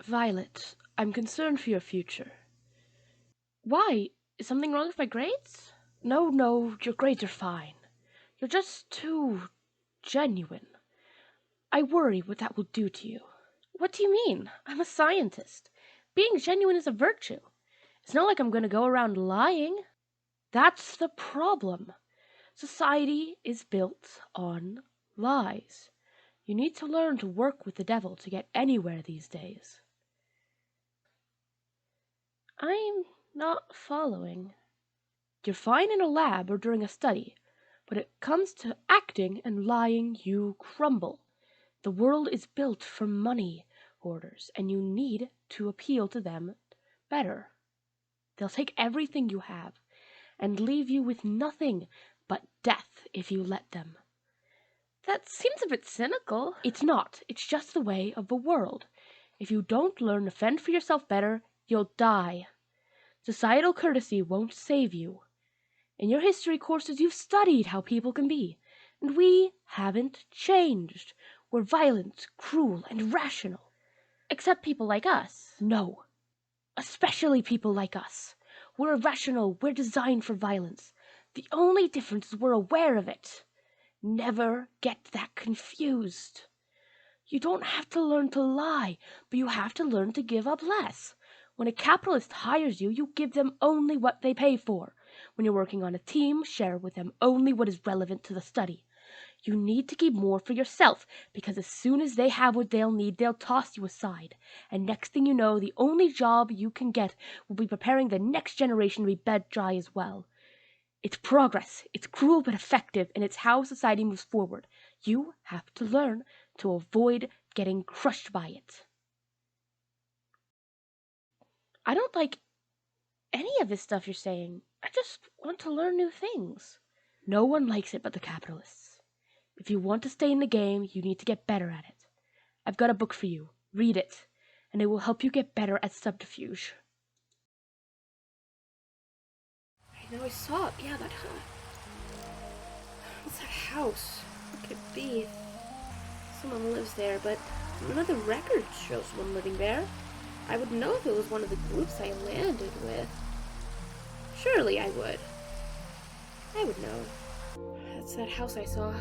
Violet, I'm concerned for your future. Why? Is something wrong with my grades? No, your grades are fine. You're just too genuine. I worry what that will do to you. What do you mean? I'm a scientist. Being genuine is a virtue. It's not like I'm going to go around lying. That's the problem. Society is built on lies. You need to learn to work with the devil to get anywhere these days. I'm not following. You're fine in a lab or during a study, but it comes to acting and lying, you crumble. The world is built for money hoarders, and you need to appeal to them better. They'll take everything you have and leave you with nothing but death if you let them. That seems a bit cynical. It's not. It's just the way of the world. If you don't learn to fend for yourself better, you'll die. Societal courtesy won't save you. In your history courses, you've studied how people can be, and we haven't changed. We're violent, cruel, and rational. Except people like us. No. Especially people like us. We're irrational. We're designed for violence. The only difference is we're aware of it. Never get that confused. You don't have to learn to lie, but you have to learn to give up less. When a capitalist hires you, you give them only what they pay for. When you're working on a team, share with them only what is relevant to the study. You need to keep more for yourself, because as soon as they have what they'll need, they'll toss you aside. And next thing you know, the only job you can get will be preparing the next generation to be bed dry as well. It's progress. It's cruel but effective, and it's how society moves forward. You have to learn to avoid getting crushed by it. I don't like any of this stuff you're saying. I just want to learn new things. No one likes it but the capitalists. If you want to stay in the game, you need to get better at it. I've got a book for you. Read it, and it will help you get better at subterfuge. I know I saw it. Yeah, that what's that house? What could it be? Someone lives there, but none of the records show someone living there. I would know if it was one of the groups I landed with. Surely I would. I would know. That's that house I saw.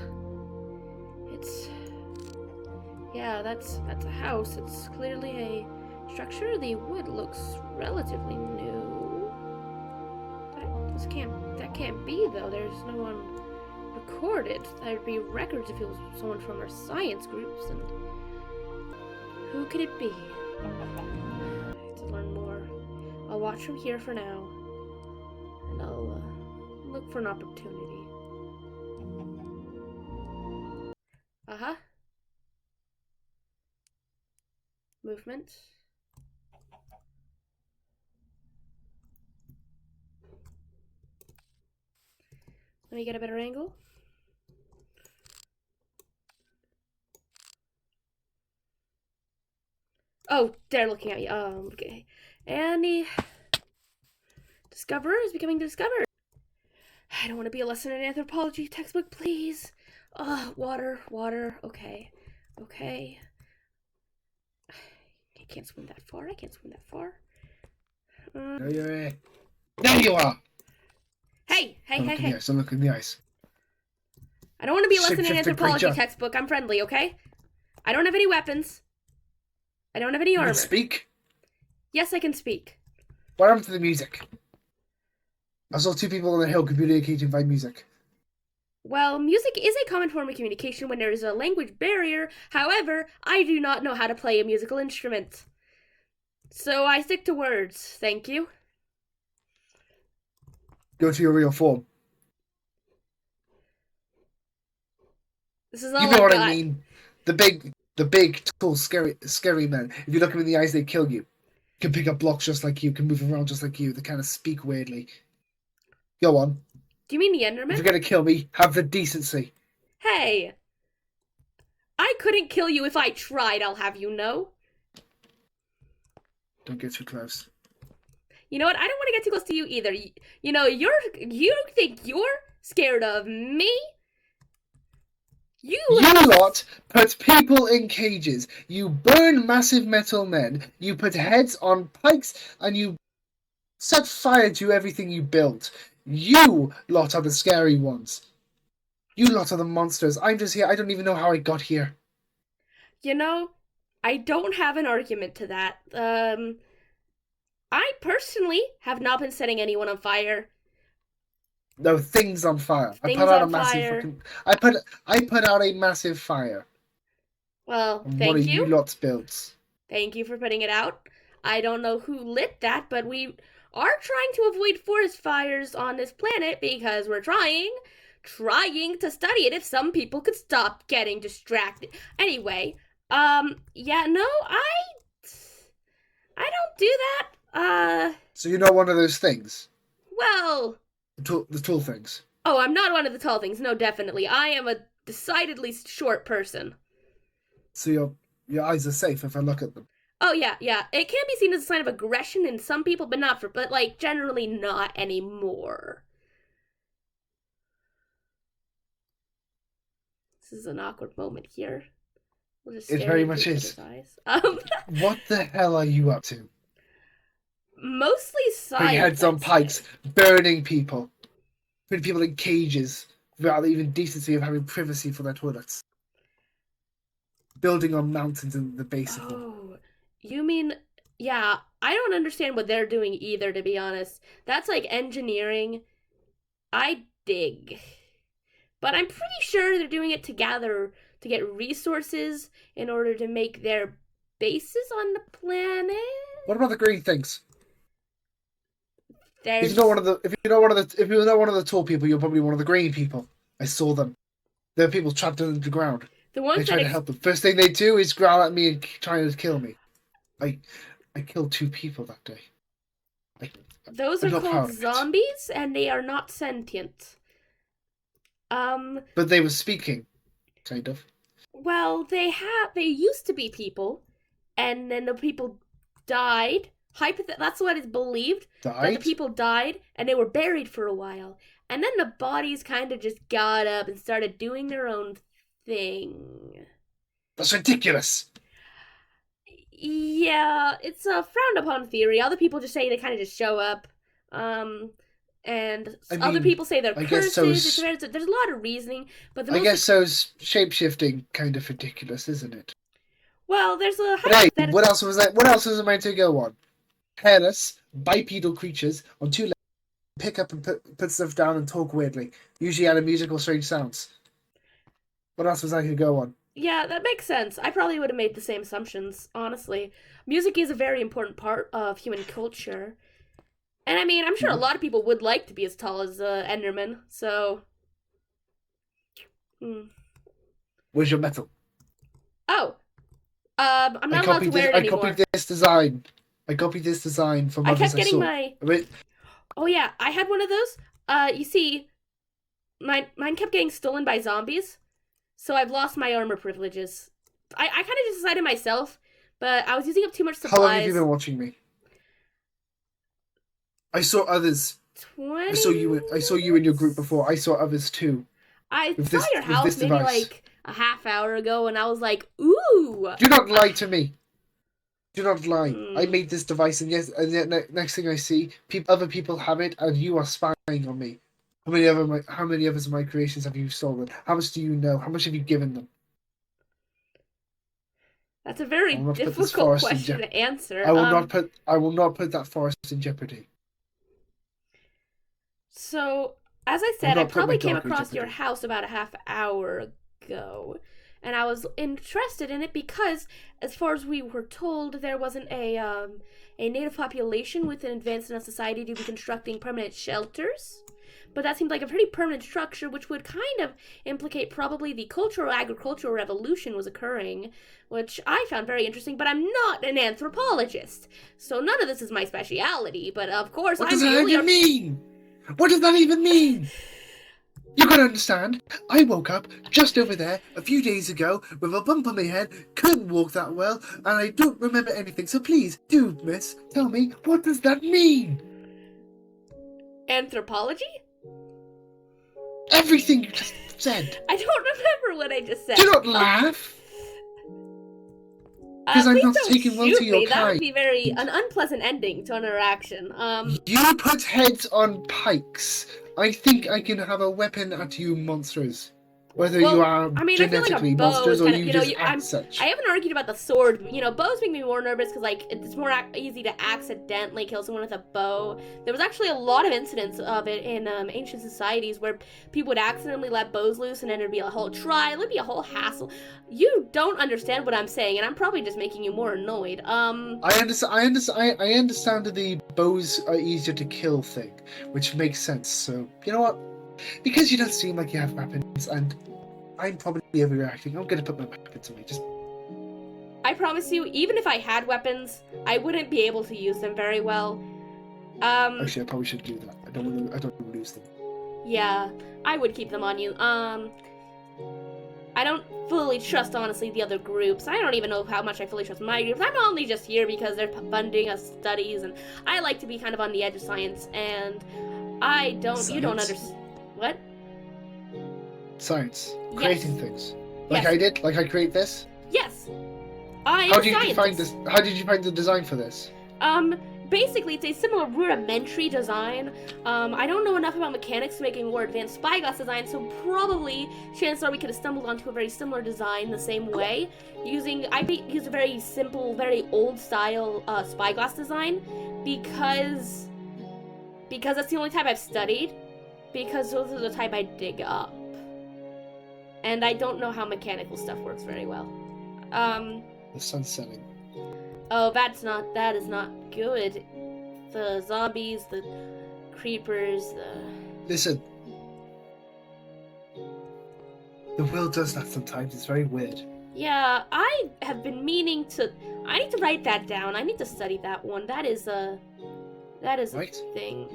Yeah, that's a house. It's clearly a structure. The wood looks relatively new. That can't be, though. There's no one recorded. There'd be records if it was someone from our science groups, and who could it be? I have to learn more. I'll watch from here for now, and I'll look for an opportunity. Uh-huh. Movement. Let me get a better angle. Oh, they're looking at me. Okay. And the discoverer is becoming discovered. I don't want to be a lesson in anthropology textbook, please. Water. Okay. I can't swim that far. There you are. Hey. Yes, I'm looking in the eyes. I don't want to be a lesson in Shapeshifting anthropology creature. textbook. I'm friendly, okay? I don't have any weapons. I don't have any armor. You can speak? Yes, I can speak. What happened to the music? I saw two people on the hill communicating by music. Well, music is a common form of communication when there is a language barrier. However, I do not know how to play a musical instrument. So I stick to words, thank you. Go to your real form. This is all You know what got. I mean. The big, tall, scary men. If you look them in the eyes, they kill you. Can pick up blocks just like you, can move around just like you. They kind of speak weirdly. Go on. Do you mean the Enderman? If you're gonna kill me, have the decency. Hey! I couldn't kill you if I tried, I'll have you know. Don't get too close. You know what? I don't want to get too close to you either. You know, you think you're scared of me? You You have... lot put people in cages. You burn massive metal men. You put heads on pikes, and you set fire to everything you built. You lot are the scary ones. You lot are the monsters. I'm just here. I don't even know how I got here. You know, I don't have an argument to that. I personally have not been setting anyone on fire. No, things on fire. I put Things out a on massive fire. fucking. I put out a massive fire. Well, And what are thank you you. lots built? Thank you for putting it out. I don't know who lit that, but we are trying to avoid forest fires on this planet because we're trying to study it if some people could stop getting distracted. Anyway, yeah, no, I don't do that. So you're not one of those things. Well, The tall things. oh, I'm not one of the tall things. No, definitely. I am a decidedly short person. So your eyes are safe if I look at them. Oh yeah, yeah. It can be seen as a sign of aggression in some people, but not for, but like generally not anymore. This is an awkward moment here. We'll just It stare very into much each is. other's eyes. What the hell are you up to? Mostly Putting science. heads on pikes, burning people, putting people in cages without even decency of having privacy for their toilets, building on mountains in the base of them. Oh, you mean, yeah, I don't understand what they're doing either, to be honest. That's like engineering. I dig. But I'm pretty sure they're doing it to get resources in order to make their bases on the planet. What about the green things? There's If you're not one of the tall people, you're probably one of the green people. I saw them. There are people trapped under the ground. the I ones try that to help them. First thing they do is growl at me and trying to kill me. I killed 2 people that day. those I'm are not proud called of it. zombies, and they are not sentient. But they were speaking, kind of. Well, they used to be people, and then the people died. That's what is believed. That the Died? people died, and they were buried for a while, and then the bodies kind of just got up and started doing their own thing. That's ridiculous. Yeah, it's a frowned upon theory. Other people just say they kind of just show up. And I other mean, people say they're I guess so curses. is- There's a lot of reasoning, but the I most guess so's shape-shifting kind of ridiculous, isn't it? well, there's a But hey, hypothetical. what else was that? What else was I meant to go on? Hairless, bipedal creatures on 2 legs pick up and put stuff down and talk weirdly, usually out of musical strange sounds. What else was I could go on? Yeah, that makes sense. I probably would have made the same assumptions, honestly. Music is a very important part of human culture. And I mean, I'm sure a lot of people would like to be as tall as Enderman, so. Where's your metal? Oh. I'm not allowed to wear it anymore. I copied this design. I copied this design from I others kept getting saw. my. Wait, Oh, yeah, I had one of those. You see, mine kept getting stolen by zombies, so I've lost my armor privileges. I kind of just decided myself, but I was using up too much supplies. how long have you been watching me? I saw others. 20? I saw you in your group before. I saw others too. I With saw this- your with house this maybe device. like a half hour ago, and I was like, ooh. Do not lie to me. Do not lie. I Hmm. made this device, and yes, and yet next thing I see, other people have it, and you are spying on me. How many others of my creations have you stolen? How much do you know? How much have you given them? That's a very I will not put this difficult forest in question to answer. I will not put that forest in jeopardy. So, as I I said, will I not put probably my came dog in across your jeopardy. house about a half hour ago. And I was interested in it because, as far as we were told, there wasn't a native population with an advanced enough society to be constructing permanent shelters. But that seemed like a pretty permanent structure, which would kind of implicate probably the cultural agricultural revolution was occurring, which I found very interesting. But I'm not an anthropologist, so none of this is my speciality. But of course, What I'm does that the even mean? What does that even mean? You gotta understand, I woke up just over there a few days ago with a bump on my head, couldn't walk that well, and I don't remember anything. So please, do, miss, tell me, what does that mean? Anthropology? everything you just said. I don't remember what I just said. Do not laugh. Because I'm Please not don't taking one shoot to your me. That kind. would be an unpleasant ending to an interaction. You put heads on pikes. I think I can have a weapon at you monsters. Whether you are I mean, I feel like a genetically bow monsters is or kind of, you just act such. I haven't argued about the sword. Bows make me more nervous because, like, it's more easy to accidentally kill someone with a bow. There was actually a lot of incidents of it in ancient societies where people would accidentally let bows loose and then there'd be a whole trial. It'd be a whole hassle. You don't understand what I'm saying, and I'm probably just making you more annoyed. I understand that the bows are easier to kill thing, which makes sense. So, you know what? Because you don't seem like you have weapons, and I'm probably overreacting, I'm gonna put my weapons away. I promise you, even if I had weapons, I wouldn't be able to use them very well. Actually, I probably should do that. I don't want to lose them. Yeah, I would keep them on you. I don't fully trust, honestly, the other groups. I don't even know how much I fully trust my groups. I'm only just here because they're funding us studies, and I like to be kind of on the edge of science, and you don't understand. What? Science. Yes. Creating things. Like Yes. I did? Like I create this? Yes. I am How a did you find scientist. this? How did you find the design for this? Basically, it's a similar rudimentary design. I don't know enough about mechanics to make a more advanced spyglass design, so probably chances are we could have stumbled onto a very similar design the same way. I used a very simple, very old style spyglass design because that's the only type I've studied. Because those are the type I dig up. And I don't know how mechanical stuff works very well. The sun's setting. Oh, that is not good. The zombies, the creepers, Listen. The world does that sometimes. It's very weird. Yeah, I have been meaning to... I need to write that down. I need to study that one. That is a Right? thing.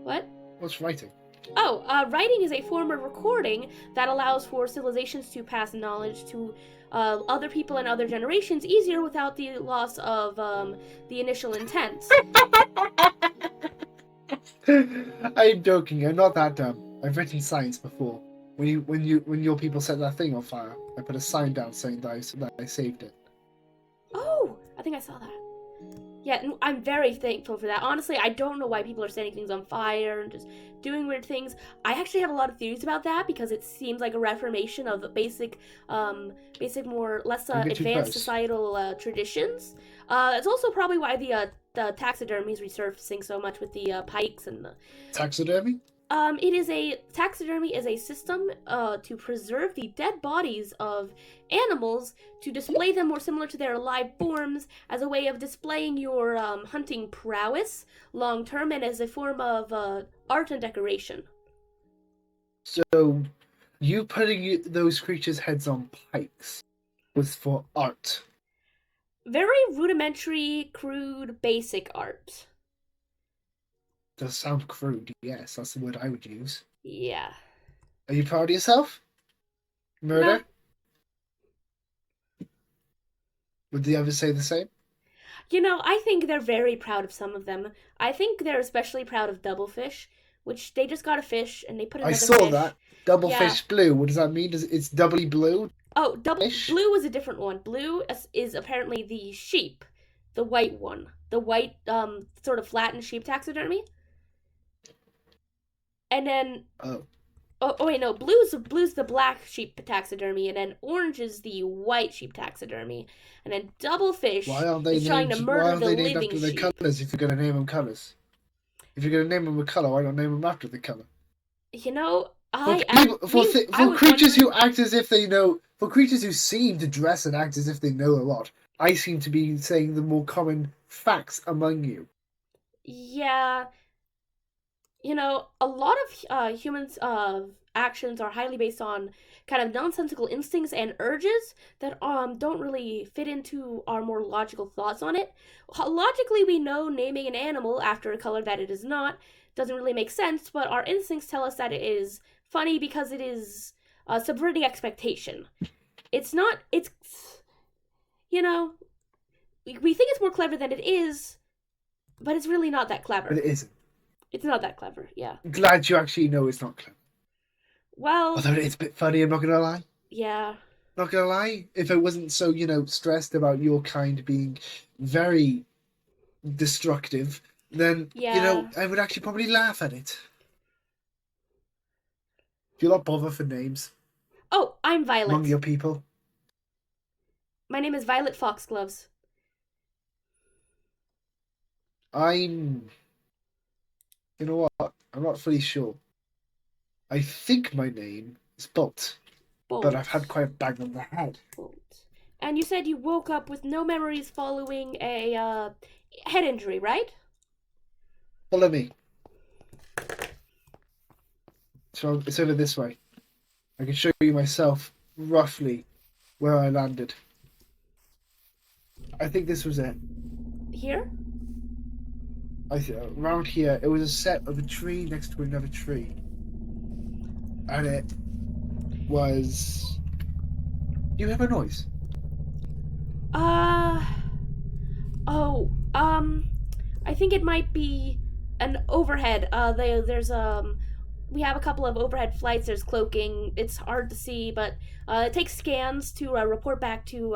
What? What's writing? Oh, writing is a form of recording that allows for civilizations to pass knowledge to other people and other generations easier without the loss of the initial intent. I'm joking. I'm not that dumb. I've written science before. When your people set that thing on fire, I put a sign down saying that I saved it. Oh, I think I saw that. Yeah, I'm very thankful for that. Honestly, I don't know why people are setting things on fire and just doing weird things. I actually have a lot of theories about that because it seems like a reformation of basic more less advanced societal traditions. It's also probably why the taxidermy is resurfacing so much with the pikes and the Taxidermy? Taxidermy is a system to preserve the dead bodies of animals to display them more similar to their live forms as a way of displaying your hunting prowess long term and as a form of art and decoration. So, you putting those creatures' heads on pikes was for art. Very rudimentary, crude, basic art. Does sound crude, yes, that's the word I would use. Yeah. Are you proud of yourself? Murder? No. Would the others say the same? I think they're very proud of some of them. I think they're especially proud of Doublefish, which they just got a fish and they put another fish. I saw that. Doublefish blue. What does that mean? It's doubly blue? Oh, blue is a different one. Blue is apparently the sheep, the white one. The white, sort of flattened sheep taxidermy. And then... Oh wait, no. Blue's the black sheep taxidermy, and then orange is the white sheep taxidermy. And then Doublefish is trying to murder the living sheep. The colours if you're going to name them colours? If you're going to name them a colour, why not name them after the colour? For creatures who act as if they know... For creatures who seem to dress and act as if they know a lot, I seem to be saying the more common facts among you. Yeah... a lot of humans' actions are highly based on kind of nonsensical instincts and urges that don't really fit into our more logical thoughts on it. Logically, we know naming an animal after a color that it is not doesn't really make sense, but our instincts tell us that it is funny because it is subverting expectation. It's not... It's... We think it's more clever than it is, but it's really not that clever. But it isn't. It's not that clever, yeah. Glad you actually know it's not clever. Well, Although it's a bit funny, I'm not gonna lie. yeah. Not gonna lie. If I wasn't so, stressed about your kind being very destructive, then, Yeah. I would actually probably laugh at it. Do you not bother for names Oh, I'm among Violet. your people? My name is Violet Foxgloves. I'm, you know what? I'm not fully sure. I think my name is Bolt, but I've had Bolt. quite a bang on the head. Bolt. And you said you woke up with no memories following a head injury, right? Follow me. So it's over this way. I can show you myself roughly where I landed. I think this was it. Here? Around here, it was a set of a tree next to another tree, and it was. You hear a noise? Uh. Oh. I think it might be an overhead. There's we have a couple of overhead flights. There's cloaking. It's hard to see, but it takes scans to report back to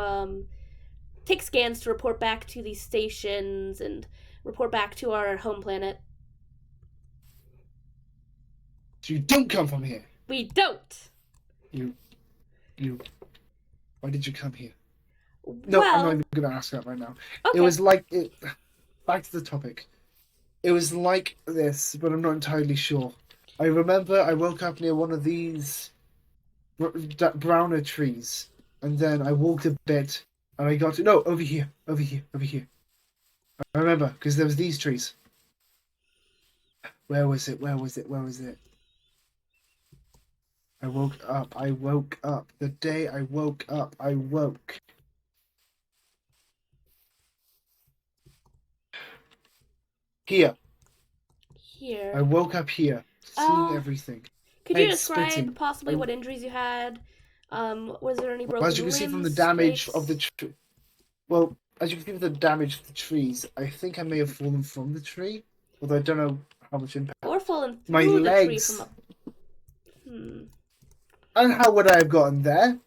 these stations and report back to our home planet. So you don't come from here. We don't. You, you. Why did you come here? No, I'm not Well, even going to ask that right now. It okay. was like it. Back to the topic. It was like this, but I'm not entirely sure. I remember I woke up near one of these browner trees, and then I walked a bit, and I got to no over here, over here, over here. I remember because there was these trees. Where was it? Where was it? Where was it? I woke up. I woke up. The day I woke up, I woke. Here. I Here. woke up here, seeing Uh, everything. could you Head describe splitting. possibly I, what injuries you had? Was there any as broken you can see from the limbs, damage of the scrapes? well, as you can see from the damage of the trees, I think I may have fallen from the tree, although I don't know how much impact. Or fallen My through the tree from legs. a. Hmm. And how would I have gotten there?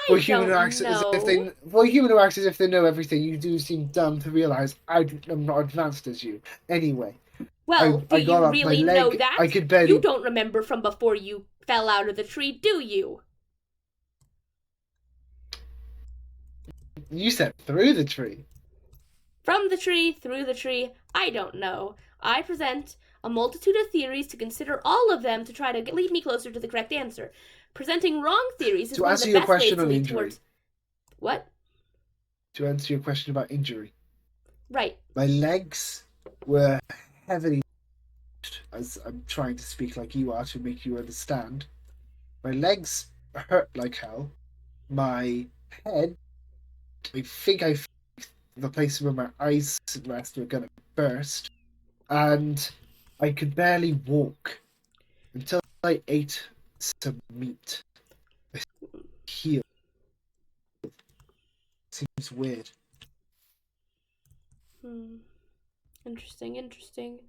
For a I human who don't acts as if know. they, for a human who acts as if they know everything, you do seem dumb to realize I'm not advanced as you. Anyway, Well, do I got you up. My really know leg, I that? could You barely. don't remember from before you fell out of the tree, do you? You said through the tree. From the tree, through the tree, I don't know. I present a multitude of theories to consider all of them to try to lead me closer to the correct answer. Presenting wrong theories is To one of the answer your best ways question to on lead injury. towards. What? To answer your question about injury. Right. My legs were heavily, as I'm trying to speak like you are to make you understand. My legs hurt like hell. My head, I think the place where my eyes rest were gonna burst, and I could barely walk until I ate some meat. I healed. Seems weird. Hmm. Interesting, interesting.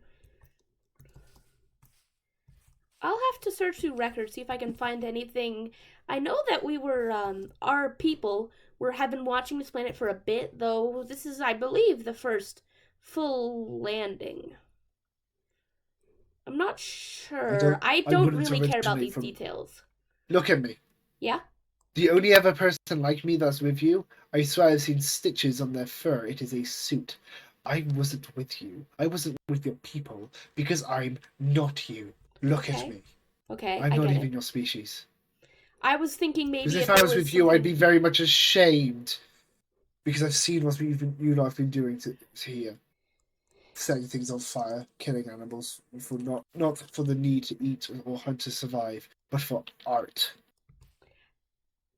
I'll have to search through records, see if I can find anything. I know that our people have been watching this planet for a bit, though this is, I believe, the first full landing. I'm not sure. I I don't wouldn't really care about originate these from. details. Look at me. Yeah? The only other person like me that's with you, I swear I've seen stitches on their fur. It is a suit. I wasn't with you. I wasn't with your people because I'm not you. Look at Okay. me. Okay, I'm I not get even it. your species. I was thinking Because maybe if if I there was was with you, I'd something. be very much ashamed because I've seen what you lot have been doing to here, setting things on fire, killing animals for not for the need to eat or hunt to survive, but for art.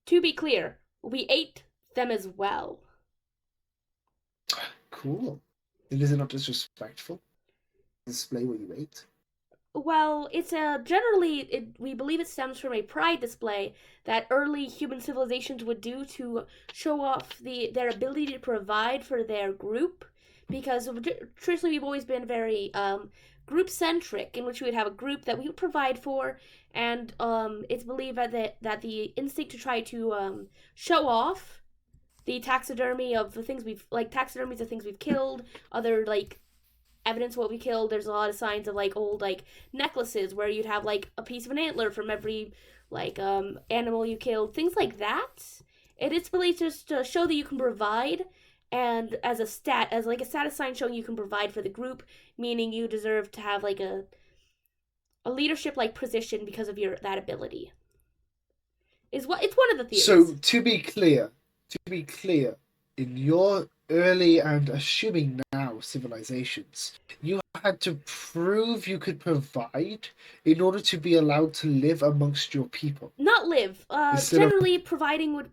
To be clear, we ate them as well. Cool. And is it not disrespectful to display what you ate? Well, it's a we believe it stems from a pride display that early human civilizations would do to show off their ability to provide for their group. Because traditionally we've always been very group-centric, in which we would have a group that we would provide for, and it's believed that the instinct to try to show off the taxidermy of the things taxidermies of things we've killed, other evidence of what we killed. There's a lot of signs of old necklaces where you'd have a piece of an antler from every animal you killed, things like that. It is believed just to show that you can provide, and as a status sign showing you can provide for the group, meaning you deserve to have a leadership position because of that ability. It's one of the theories. So to be clear, in your early and assuming now civilizations, you had to prove you could provide in order to be allowed to live amongst your people. Not live. Generally, providing would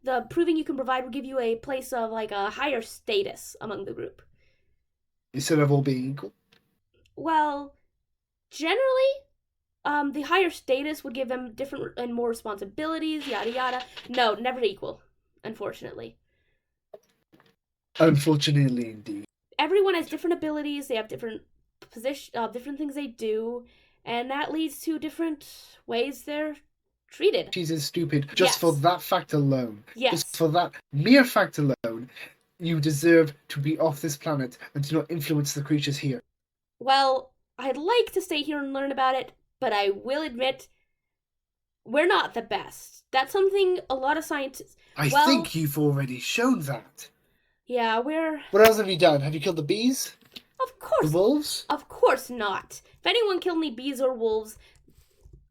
the proving you can provide would give you a place of a higher status among the group. Instead of all being equal. Well, generally, the higher status would give them different and more responsibilities. Yada yada. No, never equal. Unfortunately. Unfortunately, indeed. Everyone has different abilities. They have different different things they do, and that leads to different ways they're treated. She's stupid. Just for that fact alone. Yes. Just for that mere fact alone, you deserve to be off this planet and to not influence the creatures here. Well, I'd like to stay here and learn about it, but I will admit, we're not the best. That's something a lot of scientists... I think you've already shown that. Yeah, we're... What else have you done? Have you killed the bees? Of course. The wolves? Of course not. If anyone killed any bees or wolves,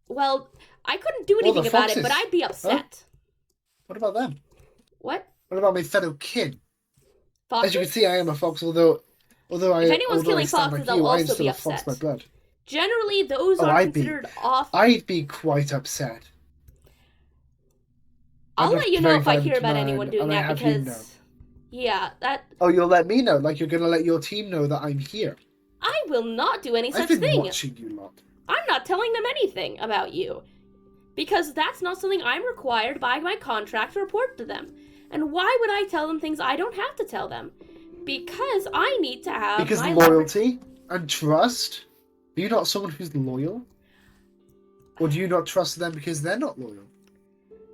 well, I couldn't do anything about it, but I'd be upset. Huh? What about them? What? What about my fellow kin? Foxes? As you can see, I am a fox, although if anyone's killing foxes, I'll also be upset. Fox by blood. Generally, those are considered off. I'd be quite upset. I'll let you know if I hear about anyone doing that, because... Yeah, that... Oh, you'll let me know, like you're going to let your team know that I'm here. I will not do any such thing. I've been watching you lot. I'm not telling them anything about you. Because that's not something I'm required by my contract to report to them. And why would I tell them things I don't have to tell them? Because I need to have Because loyalty and trust? Are you not someone who's loyal? Or do you not trust them because they're not loyal?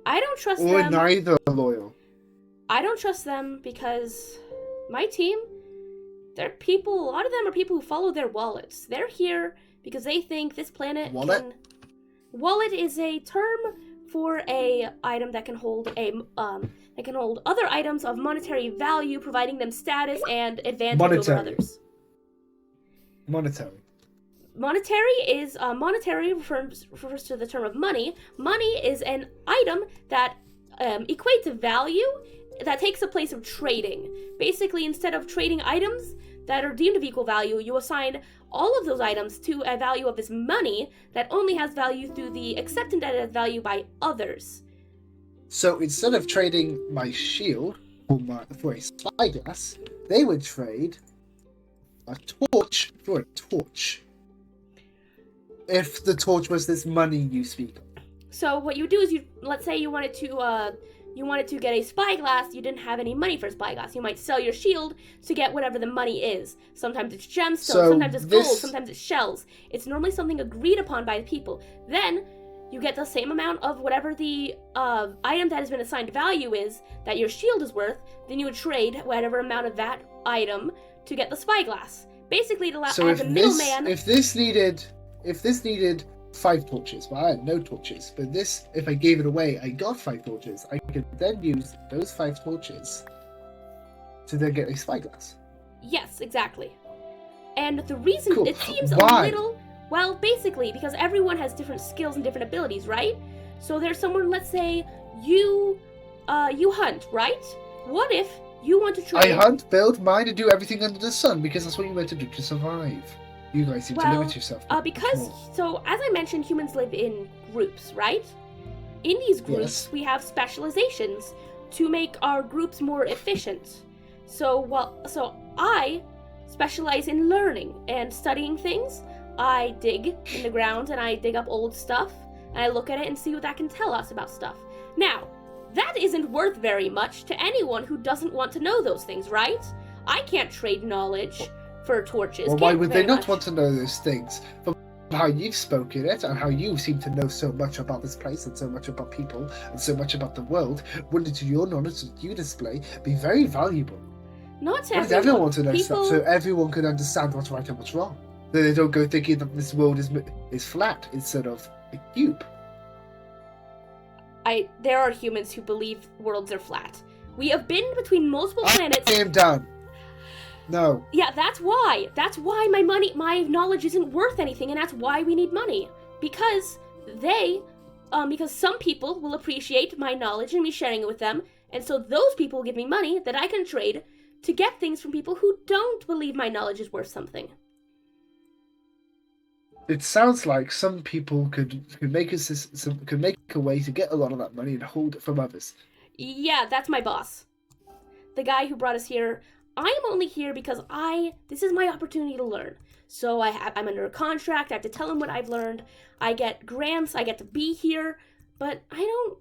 I don't trust them. Or neither are loyal. I don't trust them because my team, they're people, a lot of them are people who follow their wallets. They're here because they think this planet can... Wallet is a term for a item that can hold other items of monetary value, providing them status and advantage over others. Monetary. Monetary refers to the term of money. Money is an item that equates a value that takes the place of trading. Basically, instead of trading items that are deemed of equal value, you assign all of those items to a value of this money that only has value through the acceptance that it has value by others. So instead of trading my shield for a spyglass, they would trade a torch for a torch. If the torch was this money you speak of. So what you do is let's say you wanted to get a spyglass, you didn't have any money for a spyglass. You might sell your shield to get whatever the money is. Sometimes it's gemstones, sometimes it's gold, sometimes it's shells. It's normally something agreed upon by the people. Then you get the same amount of whatever the item that has been assigned value is that your shield is worth. Then you would trade whatever amount of that item to get the spyglass. Basically, to allow as a middleman. If this needed 5 torches, well, I had no torches, but if I gave it away, I got 5 torches. I could then use those 5 torches to then get a spyglass. Yes, exactly. And the reason it seems Why? a little, well, basically because everyone has different skills and different abilities, right? So there's someone, let's say you hunt, right? What if you want to trade? I hunt, build, mine, and do everything under the sun because that's what you meant to do to survive. You guys seem to limit yourself. So as I mentioned, humans live in groups, right? In these groups, we have specializations to make our groups more efficient. So I specialize in learning and studying things. I dig in the ground and I dig up old stuff and I look at it and see what that can tell us about stuff. Now, that isn't worth very much to anyone who doesn't want to know those things, right? I can't trade knowledge for torches. Well, why Can't would they very not much. want to know those things? From how you've spoken it and how you seem to know so much about this place and so much about people and so much about the world, wouldn't your knowledge that you display be very valuable? Not to Why does everyone. everyone want to know People, stuff so everyone can understand what's right and what's wrong? So they don't go thinking that this world is flat instead of a cube. there are humans who believe worlds are flat. We have been between multiple planets. I am done. No. Yeah, that's why. That's why my knowledge isn't worth anything, and that's why we need money. Because because some people will appreciate my knowledge and me sharing it with them, and so those people will give me money that I can trade to get things from people who don't believe my knowledge is worth something. It sounds like some people could make a way to get a lot of that money and hold it from others. Yeah, that's my boss. The guy who brought us here. I'm only here because this is my opportunity to learn. So I'm under a contract, I have to tell him what I've learned. I get grants, I get to be here, but I don't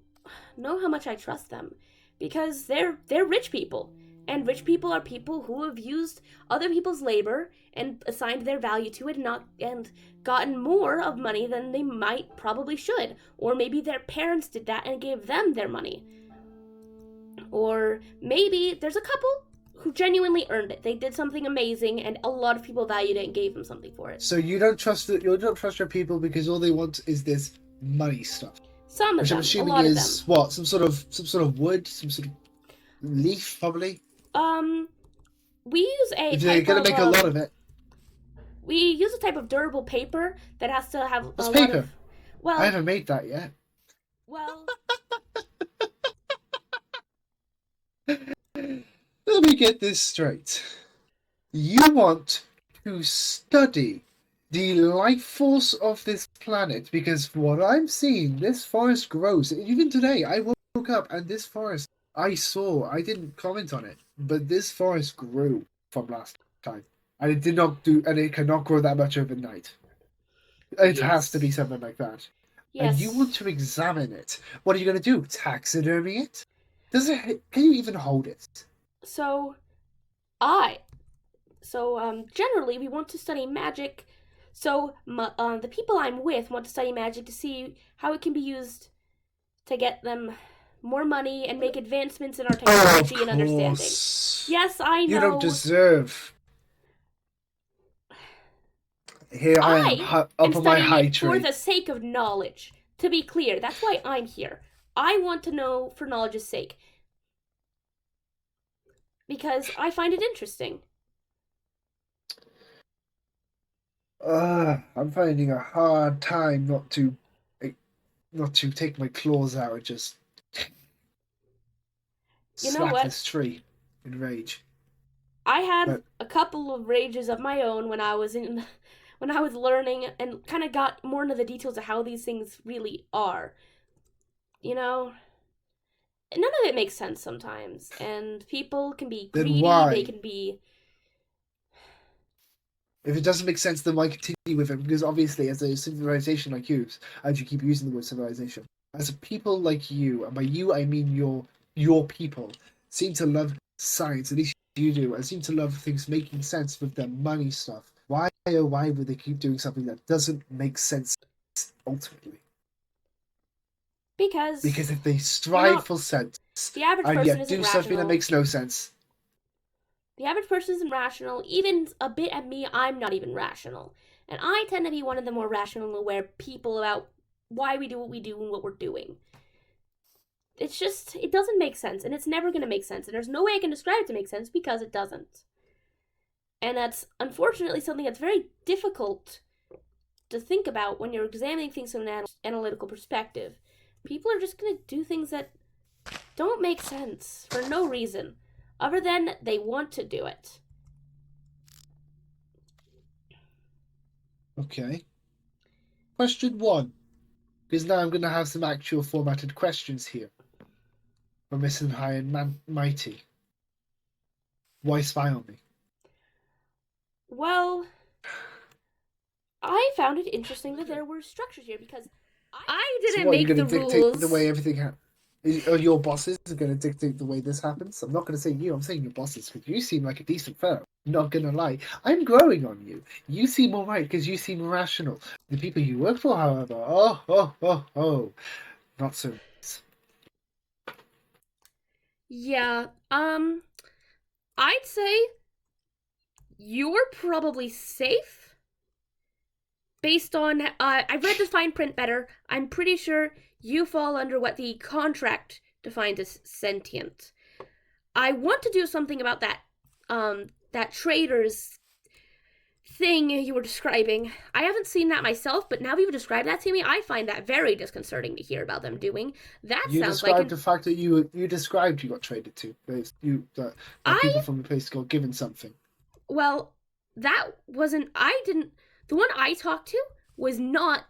know how much I trust them. Because they're rich people. And rich people are people who have used other people's labor and assigned their value to it and gotten more of money than they might probably should. Or maybe their parents did that and gave them their money. Or maybe there's a couple who genuinely earned it. They did something amazing, and a lot of people valued it and gave them something for it. So you don't trust your people because all they want is this money stuff. Some of them, I'm assuming a lot is of them. what, some sort of wood, some sort of leaf, probably. We use a. If they're gonna make a lot of it. We use a type of durable paper that has to have What's a paper? lot of. Well, I haven't made that yet. Well. Let me get this straight. You want to study the life force of this planet because from what I'm seeing, this forest grows. Even today, I woke up and this forest I didn't comment on it, but this forest grew from last time. And it cannot grow that much overnight. It has to be something like that. Yes. And you want to examine it. What are you going to do? Taxidermy it? Can you even hold it? Generally, we want to study magic. So, the people I'm with want to study magic to see how it can be used to get them more money and make advancements in our technology and understanding. Yes, I know. You don't deserve. Here I am, up on my high tree. For the sake of knowledge. To be clear, that's why I'm here. I want to know for knowledge's sake. Because I find it interesting. I'm finding a hard time not to take my claws out and just slap this tree in rage. I had a couple of rages of my own when I was learning and kind of got more into the details of how these things really are. You know, none of it makes sense sometimes, and people can be greedy. Then why? They can be. If it doesn't make sense, then why continue with it? Because obviously, as a civilization like you, as you keep using the word civilization, as a people like you, and by you I mean your people, seem to love science, at least you do, and seem to love things making sense with their money stuff. Why would they keep doing something that doesn't make sense ultimately? Because if they strive for sense, the average person and yet isn't do rational. something that makes no sense. The average person isn't rational. Even a bit at me, I'm not even rational. And I tend to be one of the more rational and aware people about why we do what we do and what we're doing. It's just, it doesn't make sense, and it's never going to make sense, and there's no way I can describe it to make sense because it doesn't. And that's, unfortunately, something that's very difficult to think about when you're examining things from an analytical perspective. People are just going to do things that don't make sense for no reason, other than they want to do it. Okay. Question 1. Because now I'm going to have some actual formatted questions here. From Mr. High and Mighty. Why spy on me? Well, I found it interesting that there were structures here because I didn't make the rules. Dictate the way everything happens? Your bosses are going to dictate the way this happens. I'm not going to say you. I'm saying your bosses because you seem like a decent fellow. Not going to lie. I'm growing on you. You seem all right because you seem rational. The people you work for, however, not so nice. Yeah, I'd say you're probably safe based on I've read the fine print better. I'm pretty sure you fall under what the contract defines as sentient. I want to do something about that trader's thing you were describing. I haven't seen that myself, but now that you've described that to me, I find that very disconcerting to hear about them doing. That You sounds like described the fact that you described you got traded to. That I people from the place got given something. well, that wasn't. I didn't. The one I talked to was not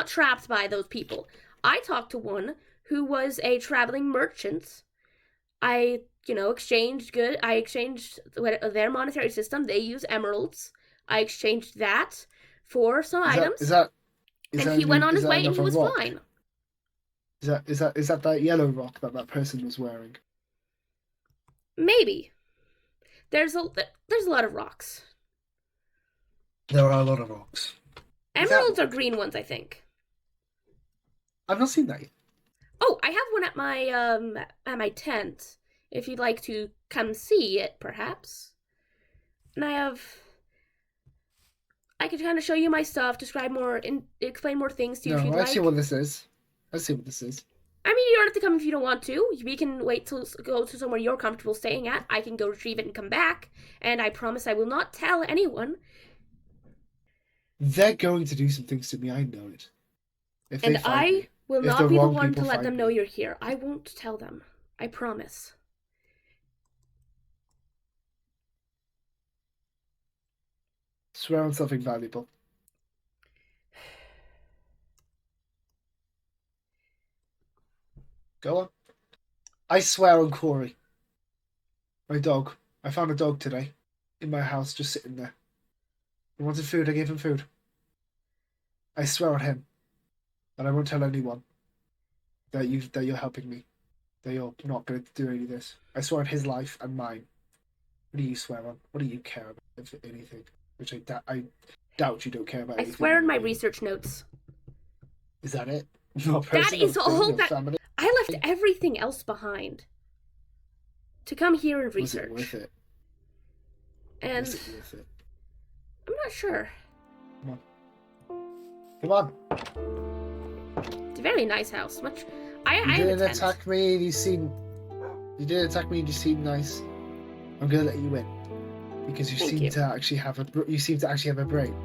trapped by those people. I talked to one who was a traveling merchant. I exchanged good. I exchanged their monetary system. They use emeralds. I exchanged that for some items, and he went on his way, and he was rock? fine. Is that yellow rock that person was wearing? Maybe there's a lot of rocks. There are a lot of rocks. Emeralds are green ones, I think. I've not seen that yet. Oh, I have one at my tent. If you'd like to come see it, perhaps. And I could kind of show you my stuff, explain more things to you if you'd like. I see what this is. I see what this is. I mean, you don't have to come if you don't want to. We can wait till go to somewhere you're comfortable staying at. I can go retrieve it and come back, and I promise I will not tell anyone. They're going to do some things to me. I know it. And I will not be the one to let them know you're here. I won't tell them. I promise. Swear on something valuable. Go on. I swear on Corey. My dog. I found a dog today in my house, just sitting there. He wanted food. I gave him food. I swear on him, and I won't tell anyone that you're helping me. That you're not going to do any of this. I swear on his life and mine. What do you swear on? What do you care about, if anything? Which I doubt you don't care about. I swear on my research notes. Is that it? That is all that. Family? I left everything else behind to come here and research. Was it worth it? And was it worth it? I'm not sure. Come on. It's a very nice house. You didn't attack me. You didn't attack me. You seem nice. I'm gonna let you in because you seem to actually have a brain.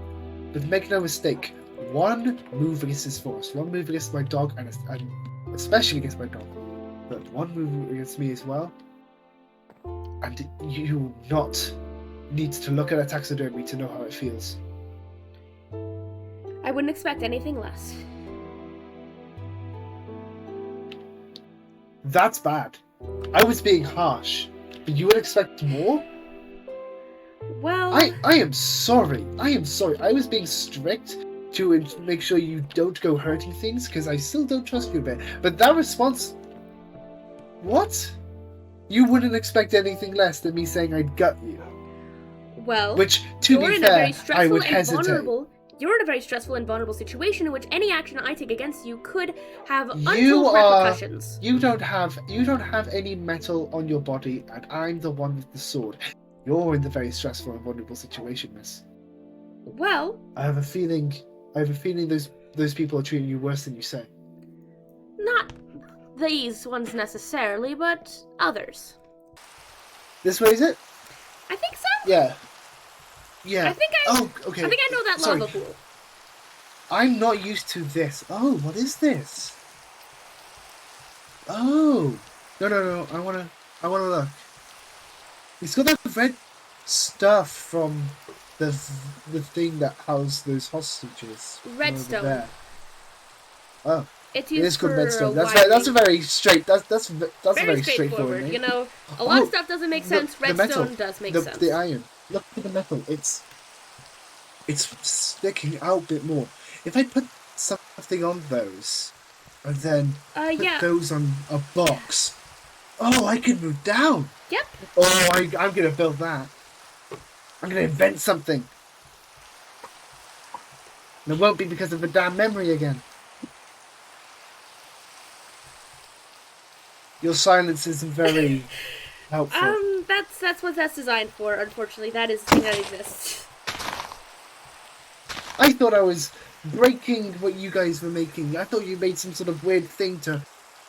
But make no mistake, one move against this force, one move against my dog, and especially against my dog, but one move against me as well, and you will not need to look at a taxidermy to know how it feels. I wouldn't expect anything less. That's bad. I was being harsh, but you would expect more? Well, I am sorry. I was being strict to make sure you don't go hurting things, because I still don't trust you a bit. But that response... What? You wouldn't expect anything less than me saying I'd gut you. Well, which, to be fair, I would hesitate. You're in a very stressful and vulnerable situation in which any action I take against you could have untold repercussions. You don't have any metal on your body, and I'm the one with the sword. You're in the very stressful and vulnerable situation, miss. Well, I have a feeling those people are treating you worse than you say. Not these ones necessarily, but others. This way, is it? I think so. Yeah. Okay. I think I know that lava pool. I'm not used to this. Oh, what is this? Oh. No. I wanna look. It's got that red stuff from the thing that housed those hostages. Redstone. Oh. It is good redstone. That's a very straight. That's a very straightforward name. You know, a lot of stuff doesn't make sense. Redstone does make sense. The iron. Look at the metal. It's sticking out a bit more. If I put something on those, and then put Yeah. those on a box. Oh, I can move down. Yep. Oh, I'm gonna build that. I'm gonna invent something. And it won't be because of a damn memory again. Your silence isn't very helpful. That's what that's designed for. Unfortunately, that is the thing that exists. I thought I was breaking what you guys were making. I thought you made some sort of weird thing to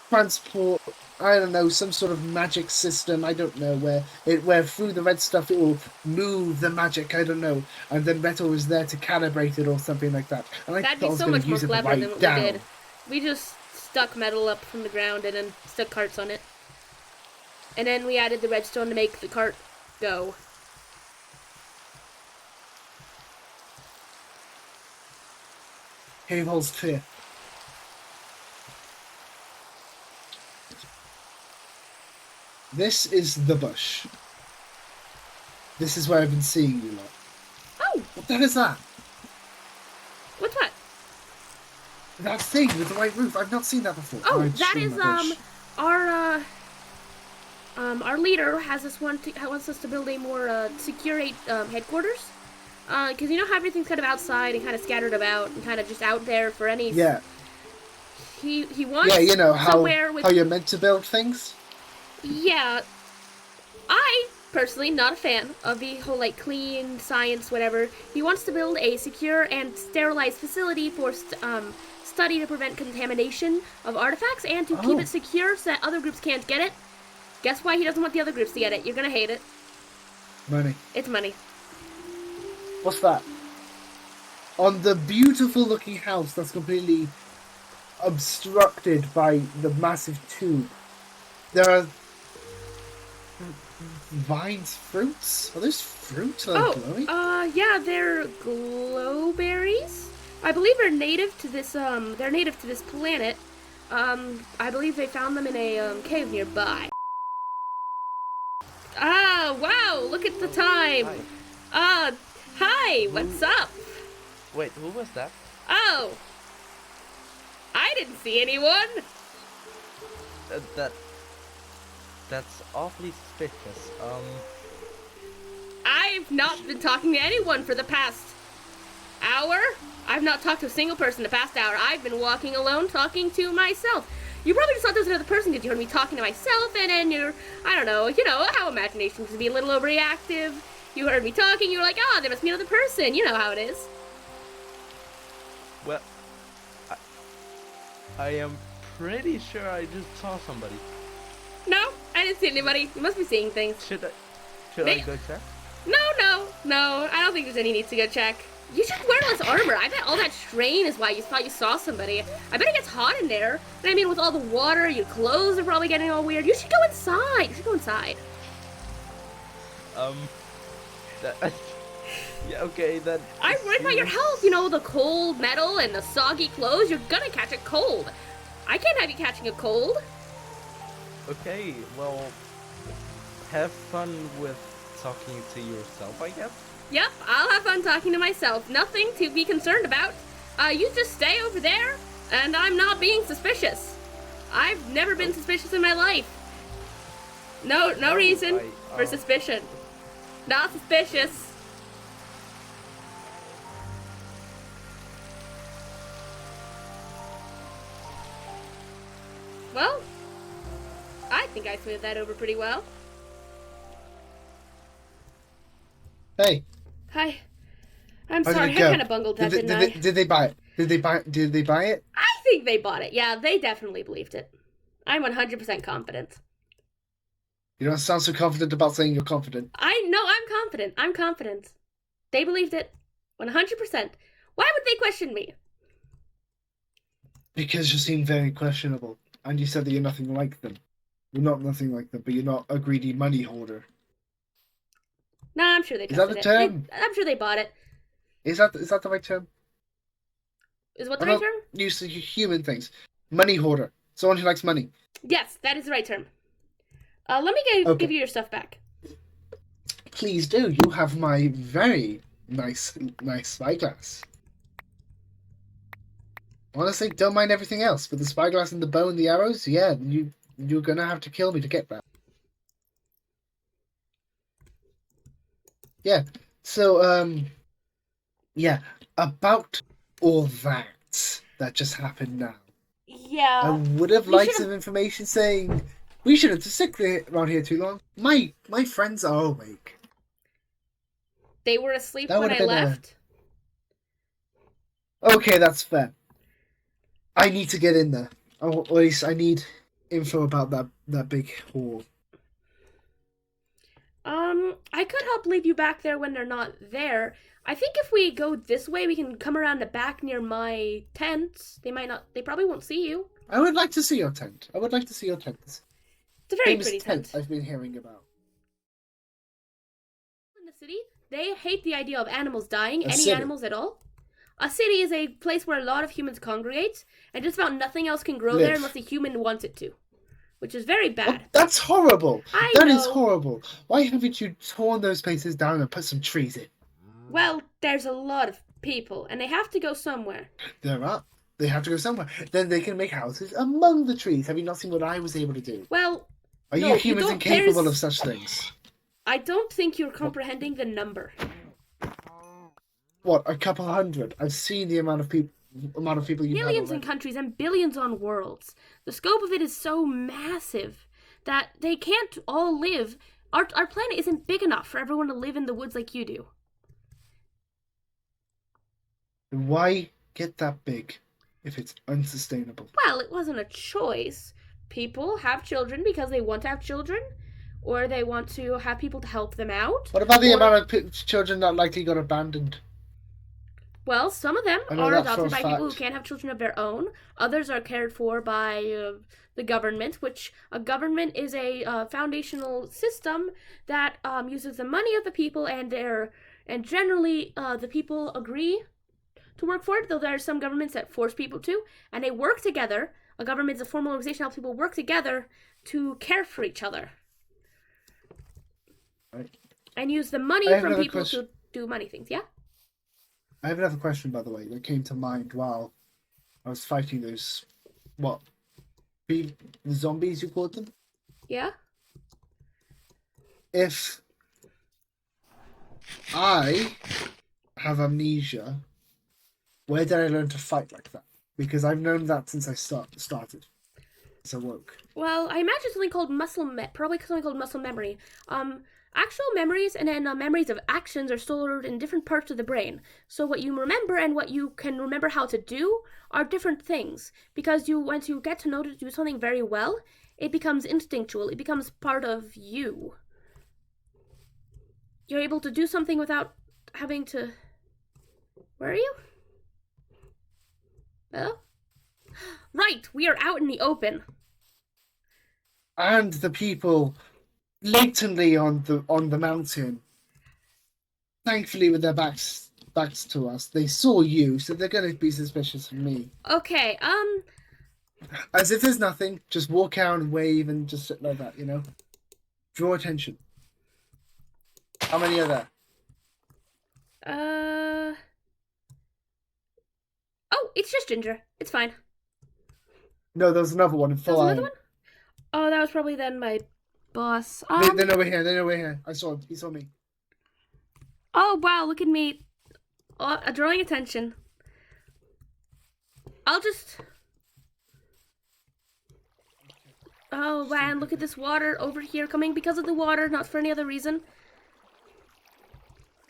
transport, I don't know, some sort of magic system. I don't know where through the red stuff it will move the magic. I don't know, and then metal was there to calibrate it or something like that. And I That'd thought I be was so going much to more use it clever right than what down. we did. We just stuck metal up from the ground and then stuck carts on it. And then we added the redstone to make the cart go. Cave holes clear. This is the bush. This is where I've been seeing you lot. Oh! What the hell is that? What's what? That thing with the white roof. I've not seen that before. Oh, I've that seen is, the bush. our leader has us wants us to build a more, secure, headquarters. Because you know how everything's kind of outside and kind of scattered about and kind of just out there for any... Yeah. He wants Yeah, you know how with... you're meant to build things? Yeah. I, personally, not a fan of the whole, like, clean science, whatever. He wants to build a secure and sterilized facility for, study to prevent contamination of artifacts and to keep it secure so that other groups can't get it. Guess why he doesn't want the other groups to get it? You're gonna hate it. Money. It's money. What's that? On the beautiful looking house that's completely obstructed by the massive tube, there are vines, fruits? Are those fruit? Glowing? Yeah, they're glowberries. I believe they're native to this, planet. I believe they found them in a, cave nearby. Ah, wow, look at the time. Hi, what's up? Wait, who was that? Oh, I didn't see anyone. That's awfully suspicious. I've not been talking to anyone for the past hour. I've not talked to a single person the past hour. I've been walking alone, talking to myself. You probably just thought there was another person because you heard me talking to myself, and then I don't know, you know how imagination can be a little overreactive. You heard me talking, you were like, oh, there must be another person. You know how it is. Well, I am pretty sure I just saw somebody. No, I didn't see anybody. You must be seeing things. Should I go check? No, I don't think there's any need to go check. You should wear less armor. I bet all that strain is why you thought you saw somebody. I bet it gets hot in there. And I mean, with all the water, your clothes are probably getting all weird. You should go inside. Yeah, okay, then. I'm worried about your health. You know, the cold metal and the soggy clothes. You're gonna catch a cold. I can't have you catching a cold. Okay, well, have fun with talking to yourself, I guess. Yep, I'll have fun talking to myself. Nothing to be concerned about. You just stay over there, and I'm not being suspicious. I've never been suspicious in my life. No reason for suspicion. Not suspicious. Well, I think I smoothed that over pretty well. Hey. Hi. I'm How sorry, did it go? I kind of bungled that, didn't I? Did they buy it? Did they buy it? I think they bought it. Yeah, they definitely believed it. I'm 100% confident. You don't sound so confident about saying you're confident. I'm confident. I'm confident. They believed it. 100%. Why would they question me? Because you seem very questionable. And you said that you're nothing like them. You're not nothing like them, but you're not a greedy money hoarder. No, I'm sure they Is that the term? I'm sure they bought it. Is that the right term? Is what the right term? Used to human things. Money hoarder. Someone who likes money. Yes, that is the right term. Let me give you your stuff back. Please do. You have my very nice spyglass. Honestly, don't mind everything else. With the spyglass and the bow and the arrows, yeah, you're gonna have to kill me to get that. Yeah. So, yeah, about all that just happened now. I Yeah. would have We liked should've- some information saying we shouldn't have stuck around here too long. My friends are awake. They were asleep That when would I have been left. Okay, that's fair. I need to get in there. Or at least I need info about that big hall. I could help lead you back there when they're not there. I think if we go this way, we can come around the back near my tent. They probably won't see you. I would like to see your tent. I would like to see your tent. This It's a very famous pretty tent. I've been hearing about. In the city, they hate the idea of animals dying, any city. animals at all. A city is a place where a lot of humans congregate, and just about nothing else can grow Live. there unless a human wants it to. Which is very bad. Oh, that's horrible. I That know. is horrible. Why haven't you torn those places down and put some trees in? Well, there's a lot of people, and they have to go somewhere. There are. They have to go somewhere. Then they can make houses among the trees. Have you not seen what I was able to do? Well, Are no, you you humans don't- incapable there's- of such things? I don't think you're comprehending the number. What, a couple hundred? I've seen the amount of people you Millions in have already. countries and billions on worlds. The scope of it is so massive that they can't all live. Our planet isn't big enough for everyone to live in the woods like you do. Why get that big if it's unsustainable? Well, it wasn't a choice. People have children because they want to have children, or they want to have people to help them out. What about the or- amount of children that likely got abandoned? Well, some of them I know are that for adopted a by people who fact. can't have children of their own. Others are cared for by the government, which a government is a foundational system that uses the money of the people, and generally the people agree to work for it. Though there are some governments that force people to, and they work together. A government is a formal organization that helps people work together to care for each other, Right. and use the money I have from another people question. to do money things. Yeah. I have another question, by the way, that came to mind while I was fighting those, the zombies you called them? Yeah. If I have amnesia, where did I learn to fight like that? Because I've known that since I started. Since I woke. Well, I imagine something called probably something called muscle memory. Actual memories and then memories of actions are stored in different parts of the brain. So what you remember and what you can remember how to do are different things. Because once you get to know to do something very well, it becomes instinctual. It becomes part of you. You're able to do something without having to... Where are you? Hello? Right, we are out in the open. And the people blatantly on the mountain, thankfully with their backs to us, they saw you, so they're going to be suspicious of me. Okay, As if there's nothing, just walk out and wave and just sit like that, you know? Draw attention. How many are there? Oh, it's just Ginger. It's fine. No, there's another one in full There's iron. another one? Oh, that was probably then my boss. They know we're here. They know we're here. I saw him. He saw me. Oh, wow, look at me. Drawing attention. I'll just... Oh, man, look at this water over here coming because of the water, not for any other reason.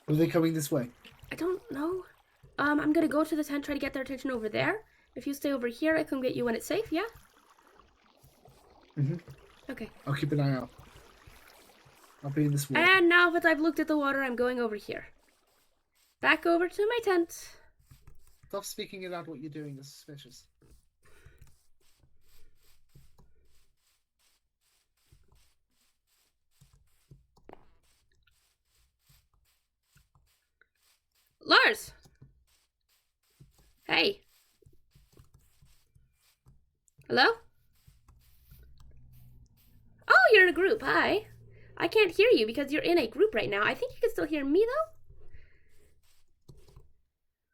Are they coming this way? I don't know. I'm gonna go to the tent, try to get their attention over there. If you stay over here, I can get you when it's safe, yeah? Mm-hmm. Okay. I'll keep an eye out. I'll be in this water. And now that I've looked at the water, I'm going over here. Back over to my tent. Stop speaking about what you're doing. That's suspicious. Lars! Hey. Hello? Oh, you're in a group. Hi. I can't hear you because you're in a group right now. I think you can still hear me,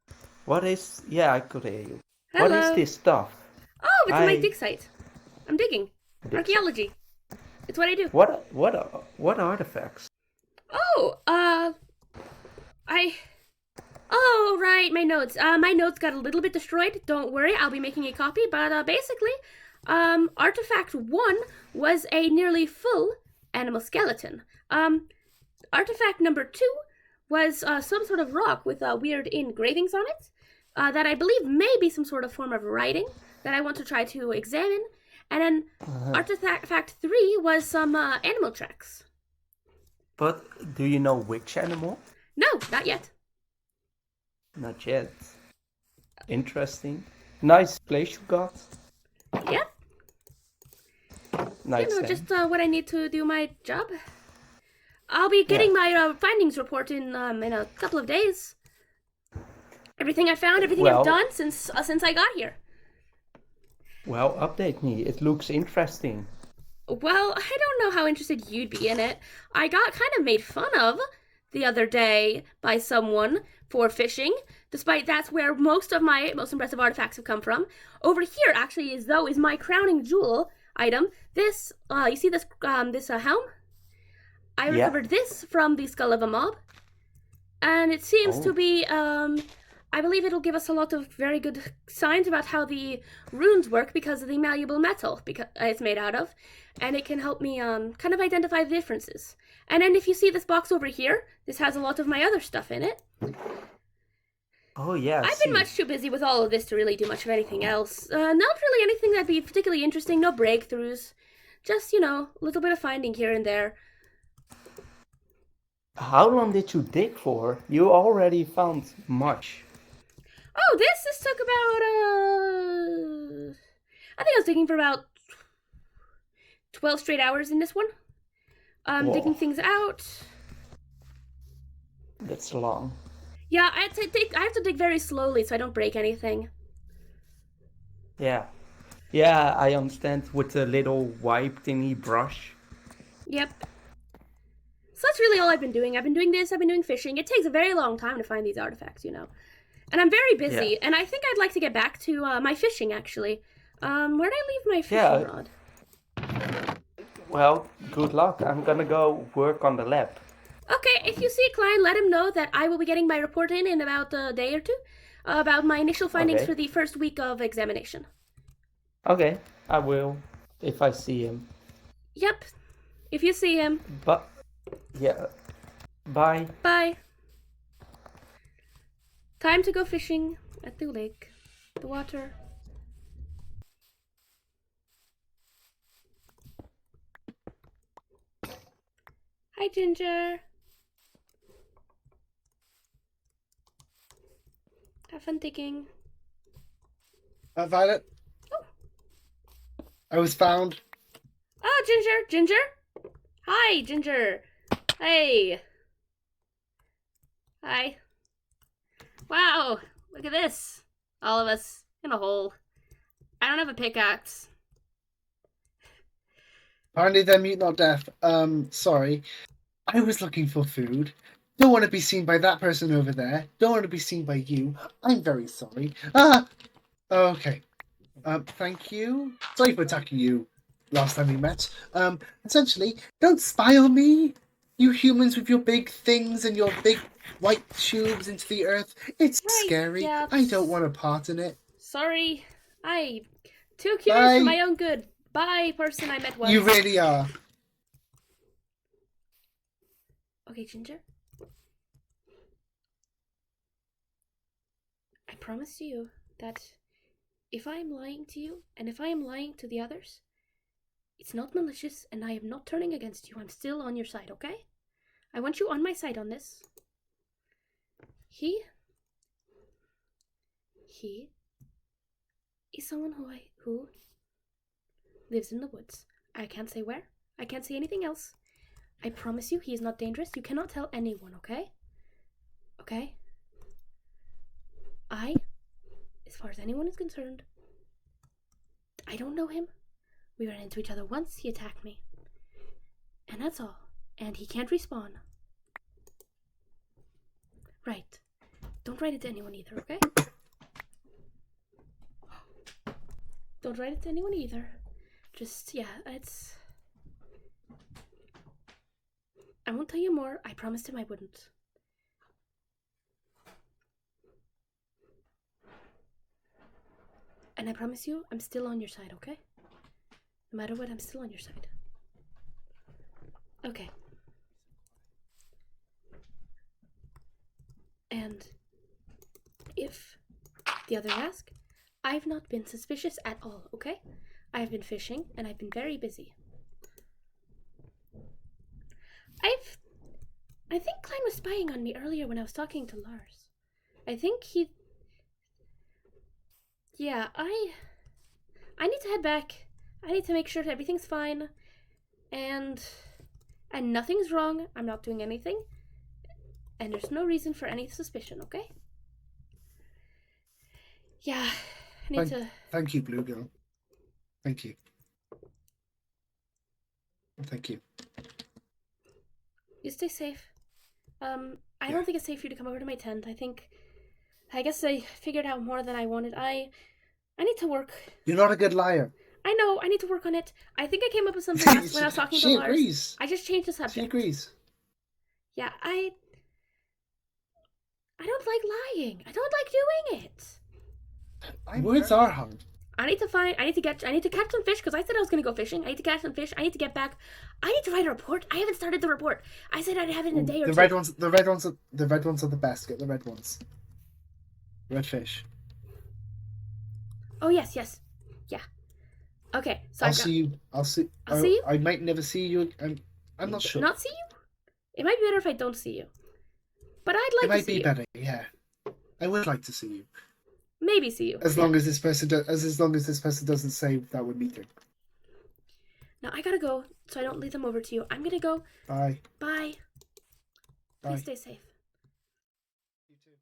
though. What is... Yeah, I could hear you. What is Hello. this stuff? Oh, it's my Hi. dig site. I'm digging. Dig Archaeology. It's what I do. What artifacts? Oh, Oh, right, my notes. My notes got a little bit destroyed. Don't worry, I'll be making a copy. But basically, artifact 1 was a nearly full animal skeleton. Artifact number 2 was some sort of rock with weird engravings on it that I believe may be some sort of form of writing that I want to try to examine. And then artifact 3 was some animal tracks. But do you know which animal? No, not yet. Not yet. Interesting. Nice place you got. Yeah. Nice. Just what I need to do my job. I'll be getting my findings report in a couple of days. Everything I found, everything I've done since I got here. Well, update me. It looks interesting. Well, I don't know how interested you'd be in it. I got kind of made fun of the other day by someone for fishing, despite that's where most of my most impressive artifacts have come from. Over here, actually, is my crowning jewel item. This, you see this helm? I recovered this from the skull of a mob, and it seems to be, I believe it'll give us a lot of very good signs about how the runes work because of the malleable metal it's made out of, and it can help me kind of identify the differences. And then if you see this box over here, this has a lot of my other stuff in it. Oh yeah. I've been much too busy with all of this to really do much of anything else. Not really anything that'd be particularly interesting, no breakthroughs. Just, a little bit of finding here and there. How long did you dig for? You already found much. Oh, this took about, I think I was digging for about 12 straight hours in this one. Digging things out. That's long. Yeah, I have to dig very slowly so I don't break anything. Yeah. Yeah, I understand, with the little wipe thingy brush. Yep. So that's really all I've been doing. I've been doing this, I've been doing fishing. It takes a very long time to find these artifacts, And I'm very busy, and I think I'd like to get back to my fishing, actually. Where'd I leave my fishing rod? Well, good luck. I'm gonna go work on the lab. Okay, if you see Klein, let him know that I will be getting my report in about a day or two about my initial findings for the first week of examination. Okay, I will, if I see him. Yep, if you see him. But, yeah, bye. Bye. Time to go fishing at the lake, the water. Hi, Ginger. Have fun digging. Violet? Oh. I was found. Oh, Ginger! Ginger? Hi, Ginger! Hey! Hi. Wow! Look at this! All of us in a hole. I don't have a pickaxe. Apparently they're mute, not deaf. Sorry. I was looking for food. Don't want to be seen by that person over there. Don't want to be seen by you. I'm very sorry. Okay. Thank you. Sorry for attacking you last time we met. Essentially, don't spy on me. You humans with your big things and your big white tubes into the earth. It's scary. Yeah. I don't want a part in it. Sorry. I too curious for my own good. Bye, person I met once. You really are. Okay, Ginger. I promise you that if I am lying to you, and if I am lying to the others, it's not malicious, and I am not turning against you. I'm still on your side, okay? I want you on my side on this. He is someone who lives in the woods. I can't say where. I can't say anything else. I promise you, he is not dangerous. You cannot tell anyone, okay? Okay? As far as anyone is concerned, I don't know him. We ran into each other once. He attacked me. And that's all. And he can't respawn. Right. Don't write it to anyone either, okay? Don't write it to anyone either. Just, yeah, it's... I won't tell you more. I promised him I wouldn't. And I promise you, I'm still on your side, okay? No matter what, I'm still on your side. Okay. And if the others ask, I've not been suspicious at all, okay? I've been fishing, and I've been very busy. I think Klein was spying on me earlier when I was talking to Lars. I think he... Yeah, I need to head back. I need to make sure that everything's fine. And nothing's wrong. I'm not doing anything. And there's no reason for any suspicion, okay? Yeah, I need to... Thank you, Blue Girl. Thank you. Thank you. You stay safe. I don't think it's safe for you to come over to my tent. I guess I figured out more than I wanted. I need to work. You're not a good liar. I know, I need to work on it. I think I came up with something last when I was talking to Lars. She agrees. I just changed the subject. She agrees. Yeah, I don't like lying. I don't like doing it. Words are hard. I need to catch some fish because I said I was going to go fishing. I need to catch some fish. I need to get back. I need to write a report. I haven't started the report. I said I'd have it in a day or two. The red ones are the best. Get the red ones. Red fish. Oh yes. Yeah. Okay, so I'll see you. I'll see you. I might never see you. I'm not sure. Not see you? It might be better if I don't see you. But I'd like to see you. It might be better, yeah. I would like to see you. Maybe see you. As long as this person doesn't say that we're meeting. Now I gotta go, so I don't leave them over to you. I'm gonna go. Bye. Bye. Bye. Please stay safe. You too.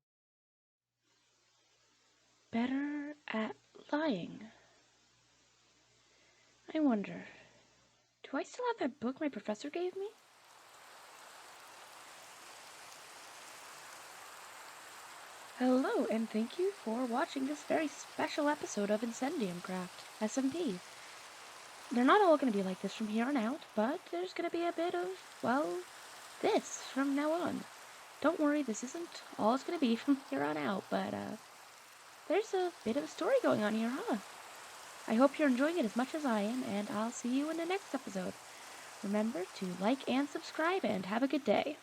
Better at lying. I wonder, do I still have that book my professor gave me? Hello, and thank you for watching this very special episode of Incendiumcraft SMP. They're not all going to be like this from here on out, but there's going to be a bit of, well, this from now on. Don't worry, this isn't all it's going to be from here on out, but there's a bit of a story going on here, huh? I hope you're enjoying it as much as I am, and I'll see you in the next episode. Remember to like and subscribe, and have a good day.